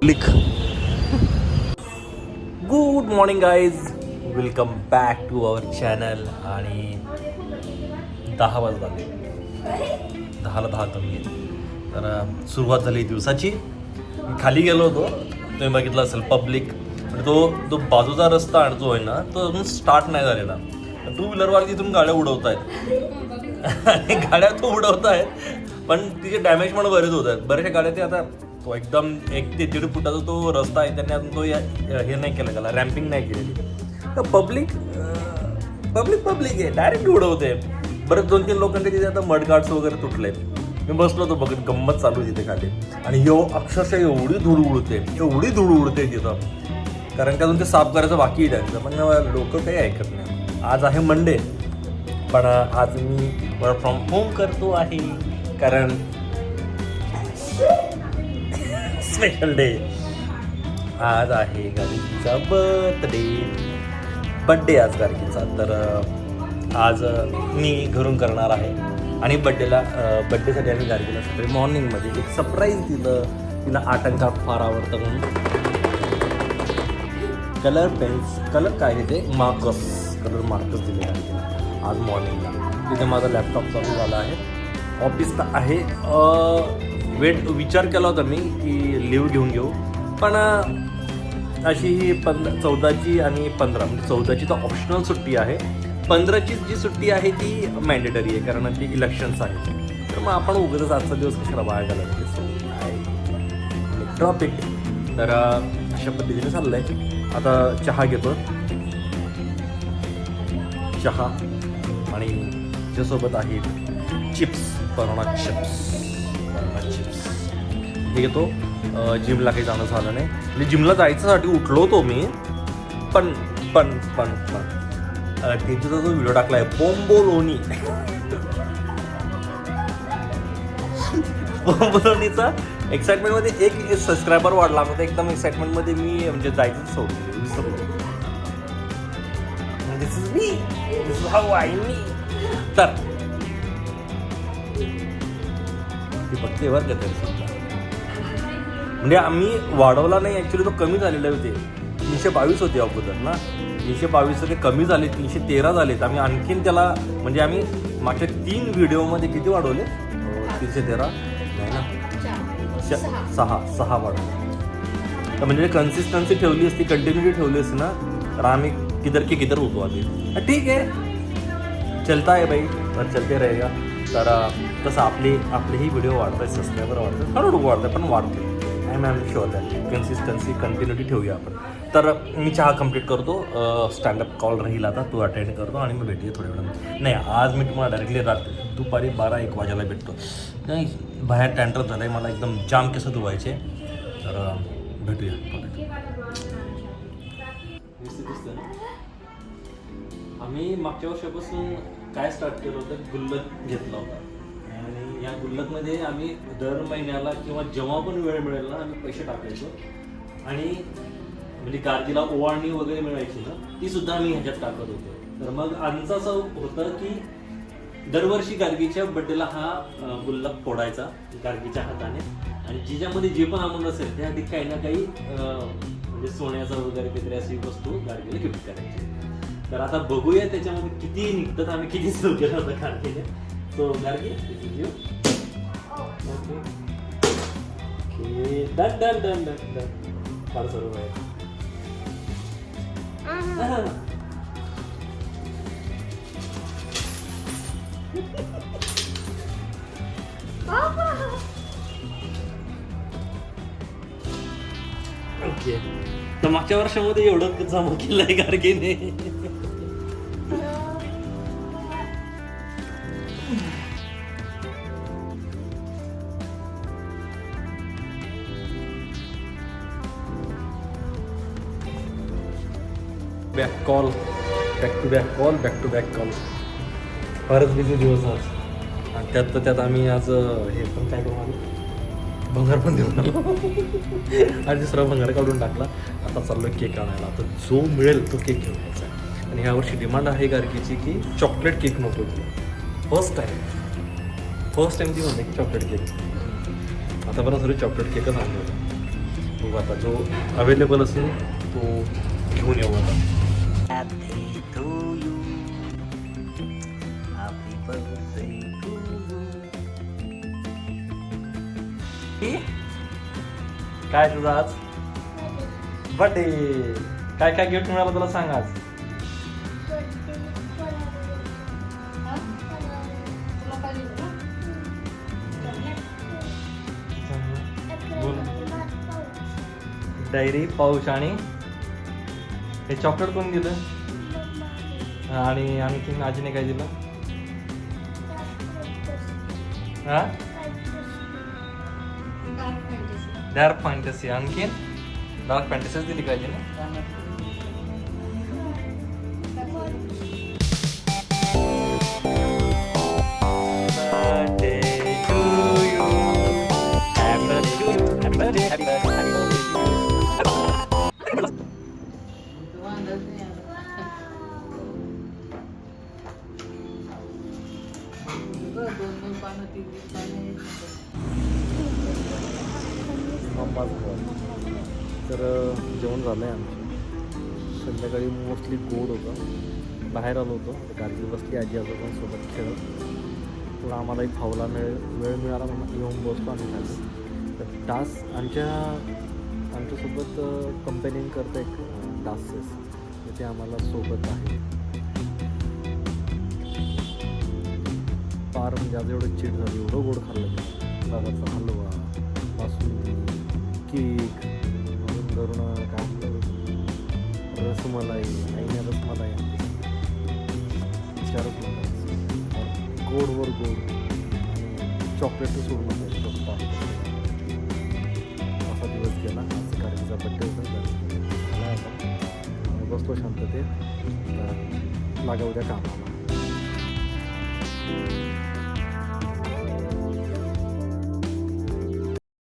Public. Good morning guys, welcome back to our channel. आणि 10 वाजता 10:10 कमी आहे. तर सुरुवात झाली दिवसाची. मी खाली गेलो होतो, तुम्ही बघितलं असेल पब्लिक. तो बाजूचा रस्ता आणि जो आहे ना तो अजून स्टार्ट नाही झालेला. टू व्हीलरवाले तिथून गाड्या उडवत आहेत आणि गाड्या तो उडवत आहेत, पण तिचे डॅमेज पण बरेच होत आहेत. बऱ्याचशा गाड्या ते आता तो एकदम 1 ते 1.5 फुटाचा तो रस्ता आहे, त्यांनी अजून तो हे नाही केलं, त्याला रॅम्पिंग नाही केलेली. तर पब्लिक आहे, डायरेक्ट उडवते. बरेच 2-3 लोकांचे तिथे आता मडगार्ड्स वगैरे तुटले. मी बसलो होतो बघत, गंमत चालू तिथे खाली. आणि अक्षरशः एवढी धूळ उडते तिथं, कारण की अजून ते साफ करायचं बाकी आहे त्यांचं. पण लोक काही ऐकत नाही. आज आहे मंडे, पण आज मी वर्क फ्रॉम होम करतो आहे, कारण स्पेशल डे. आज आहे गार्गीचा बर्थडे आज गार्गीचा. तर आज मी घरून करणार आहे. आणि बड्डेसाठी आम्ही गार्गीला सकाळी मॉर्निंगमध्ये एक सरप्राईज दिलं. तिला आर्ट अँड क्राफ्ट फार आवडतं म्हणून कलर काय आहे ते कलर मार्कस दिले गार्गीला आज मॉर्निंगला. तिथे माझा लॅपटॉप चालू झाला आहे, ऑफिसला आहे. विचार केला होता मी की लिव्ह घेऊन घेऊ, पण अशी ही 14ची आणि 15 म्हणजे 14ची तर ऑप्शनल सुट्टी आहे. 15ची जी सुट्टी आहे ती मॅन्डेटरी आहे, कारण ती इलेक्शन्स आहेत. तर मग आपण उगाच आजचा दिवस कशाला बाहेर घालायचे. Drop it. तर अशा पद्धतीने चाललं आहे. आता चहा घेतो, चहा आणि त्याच्यासोबत आहे चिप्स, बनाना चिप्स हे घेतो. जिमला काही जाणं झालं नाही, म्हणजे जिमला जायच्यासाठी उठलो होतो मी, पण त्याचा जो व्हिडिओ टाकला आहे बोंबोलोनीचा एक्साइटमेंटमध्ये 1 सबस्क्रायबर वाढला. मग एकदम एक्साइटमेंटमध्ये मी म्हणजे जायचंच सोडलं, विसरलो. दिस इज हाऊ आय मी. तर ती बघते बरं का तरी, म्हणजे आम्ही वाढवला नाही ॲक्च्युली, तो कमी झालेले होते. 322 होते अगोदर ना, 322 ते कमी झाले, 313 झालेत. आम्ही आणखीन त्याला म्हणजे आम्ही मागच्या 3 व्हिडिओमध्ये किती वाढवले? 313 नाही ना, 6 वाढवले. तर म्हणजे कन्सिस्टन्सी ठेवली असती, कंटिन्युटी ठेवली असती ना, तर आम्ही किधर होतो आधी. ठीक आहे, चलता आहे बाई, तर चलते रहेगा. तर तसं आपलेही व्हिडिओ वाढत आहे, सबस्क्रायबर वाढत आहे, हळूहळू वाढत आहे, पण वाढते. I am sure that consistency continuity ठेवूया आपण. तर मी चहा कंप्लीट करतो. स्टँडअप कॉल राहील आता, तो अटेंड करतो आणि मग भेटूया थोड्या वेळानं. नाही, आज मी तुम्हाला डायरेक्टली दुपारी 12-1 वाजायला भेटतो. नाही, बाहेर टँटर झालं आहे, मला एकदम जाम केस धुवायचे. तर भेटूया. आम्ही मागच्या वर्षापासून काय स्टार्ट केलं होतं, गुल्लक घेतला होता. आणि या गुल्लकमध्ये आम्ही दर महिन्याला किंवा जेव्हा पण वेळ मिळेल ना, आम्ही पैसे टाकायचो. आणि म्हणजे गार्गीला ओवाळणी वगैरे मिळायची ना, ती सुद्धा आम्ही ह्याच्यात टाकत होतो. तर मग आमचं असं होतं की दरवर्षी गार्गीच्या बड्डेला हा गुल्लक फोडायचा गार्गीच्या हाताने, आणि जिच्यामध्ये जे पण अमाऊंट असेल त्यासाठी काही ना काही म्हणजे सोन्याचं वगैरे काहीतरी अशी वस्तू गार्गीला गिफ्ट करायची. तर आता बघूया त्याच्यामध्ये किती निघतात, आम्ही किती सुरू केलं होतं गार्गीने. So Gargi, okay, done. फार सर्व आहे. ओके, तर मागच्या वर्षामध्ये एवढं जमा केलंय गार्गीने. Back to back call. फारच बिझी दिवस आज. आणि त्यात आम्ही आज हे पण काय करू, भंगार पण देऊन आलो. आणि दुसरा भंगार काढून टाकला. आता चाललो केक आणायला. आता जो मिळेल तो केक घेऊन यायचा. आणि यावर्षी डिमांड आहे गार्गीची की चॉकलेट केक नको. फर्स्ट टाइम ती म्हणते की चॉकलेट केक. आतापर्यंत सगळे चॉकलेट केकच आणले होते. बघू आता जो अवेलेबल असेल तो घेऊन येऊ आता. काय तुझा आज बर्थडे? काय काय गिफ्ट मिळालं तुला सांग आज? डायरी, पाऊच आणि हे चॉकलेट कोण दिलं? आणि आणखीन आजीने काय दिलं? हा डार्क फॅन्टसी. आणखीन डार्क फॅन्टसीच दिली का आजीने? तर जेवण झालं आहे आमचं. संध्याकाळी मोस्टली गोड होतं. बाहेर आलो होतो, गाडी बसली आजी आजोबांसोबत खेळत. थोडा आम्हालाही फावला वेळ मिळाला म्हणून येऊन बसलो आम्ही खाली. तर टास्क आमच्यासोबत कंपेनिंग करतं एक टास्सेस, ते आम्हाला सोबत आहे. फार म्हणजे आज एवढं चीट झालं, एवढं गोड खाल्लं. रव्याचा हलवा, बासुंदी, केक, अजून करून काय रसमलाई, आईने रसमलाई विचारच नका. गोडवर गोड आणि चॉकलेट सोडून नका. असा दिवस गेला. आज गाडीचा बड्डे होता. झाला आता बसतो शांततेत. लागा उद्या कामाला.